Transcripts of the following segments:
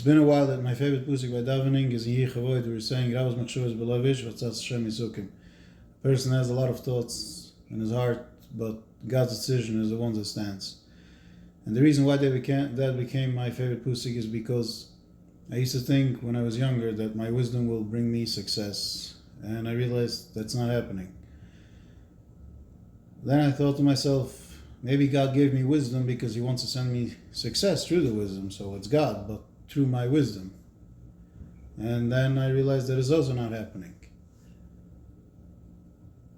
been a while that my favorite pusik by davening is in Yechavoid. We're saying Ravos Machshavos Belavish Vatzas Hashem Yisukim. A person has a lot of thoughts in his heart, but God's decision is the one that stands. And the reason why that became my favorite pusik is because I used to think when I was younger that my wisdom will bring me success, and I realized that's not happening. Then I thought to myself, maybe God gave me wisdom because He wants to send me success through the wisdom, so it's God, but through my wisdom. And then I realized that it's also not happening.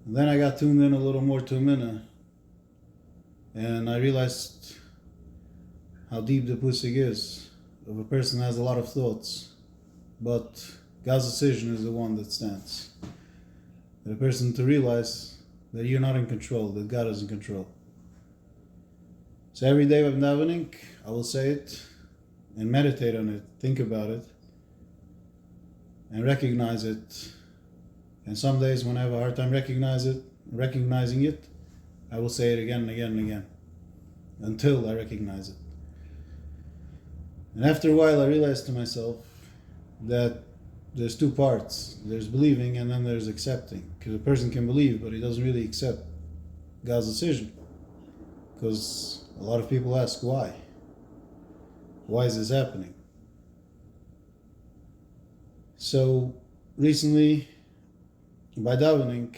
And then I got tuned in a little more to Minna, and I realized how deep the pusik is. If a person has a lot of thoughts, but God's decision is the one that stands. For a person to realize that you're not in control, that God is in control. So every day I'm davening, I will say it and meditate on it, think about it, and recognize it. And some days when I have a hard time recognizing it, I will say it again and again and again, until I recognize it. And after a while I realized to myself that there's two parts. There's believing and then there's accepting. Because a person can believe, but he doesn't really accept God's decision. Because a lot of people ask, why? Why is this happening? So recently, by davening,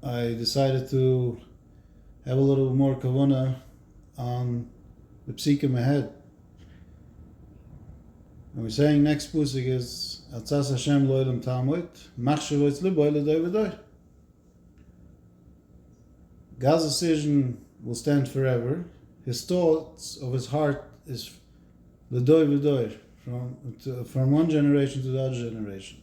I decided to have a little more kavanah on the psikim ahead. And we're saying next pusik is Atzas Hashem lo elam tamot machshavos libo l'day v'day. God's decision will stand forever. His thoughts of his heart is l'day v'day, from one generation to the other generation.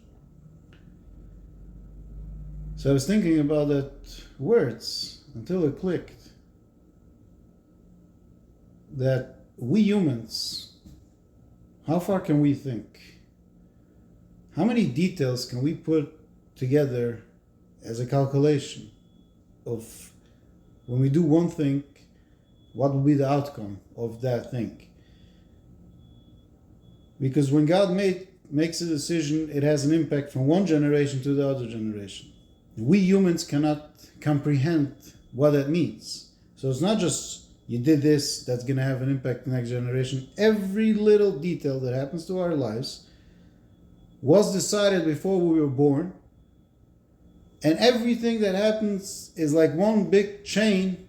So I was thinking about that words until it clicked. That we humans, how far can we think? How many details can we put together as a calculation of when we do one thing, what will be the outcome of that thing? Because when God makes a decision, it has an impact from one generation to the other generation. We humans cannot comprehend what that means. So it's not just you did this, that's going to have an impact on the next generation. Every little detail that happens to our lives was decided before we were born. And everything that happens is like one big chain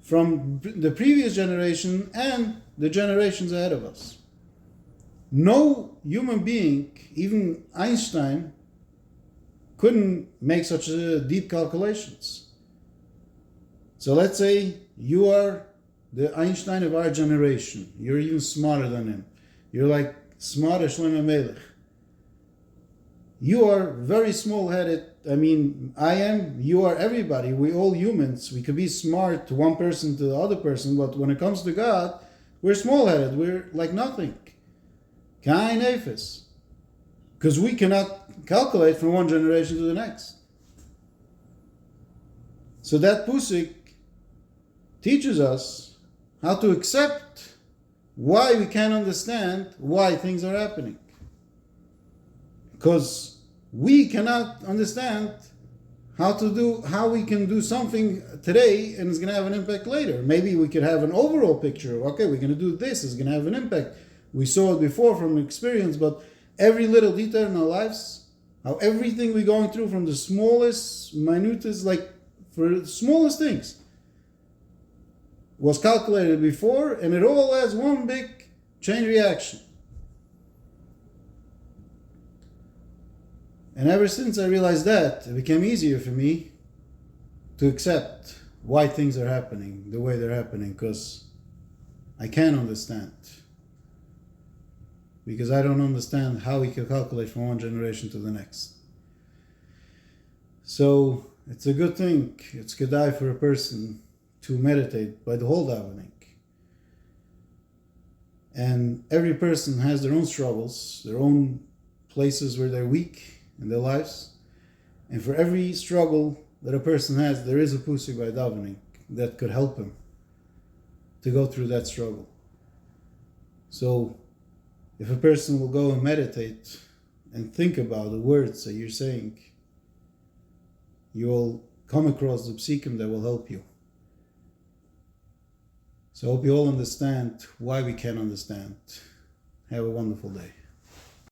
from the previous generation and the generations ahead of us. No human being, even Einstein, couldn't make such deep calculations. So let's say you are the Einstein of our generation. You're even smarter than him. You're like smart as Shlomo Melech. You are very small-headed. I mean, I am, you are everybody. We all humans. We could be smart to one person to the other person, but when it comes to God, we're small-headed. We're like nothing. Kain Ephes. Because we cannot calculate from one generation to the next. So that pusik teaches us how to accept why we can't understand why things are happening. Because we cannot understand how we can do something today and it's going to have an impact later. Maybe we could have an overall picture. Okay, we're going to do this, it's going to have an impact. We saw it before from experience, but every little detail in our lives, how everything we're going through from the smallest, minutest, like for the smallest things, was calculated before, and it all has one big chain reaction. And ever since I realized that, it became easier for me to accept why things are happening the way they're happening, because I can understand. Because I don't understand how we can calculate from one generation to the next. So it's a good thing, it's kedai for a person to meditate by the whole davening. And every person has their own struggles, their own places where they're weak in their lives. And for every struggle that a person has, there is a pusik by davening that could help him to go through that struggle. So if a person will go and meditate and think about the words that you're saying, you will come across the psikim that will help you. So I hope you all understand why we can understand. Have a wonderful day.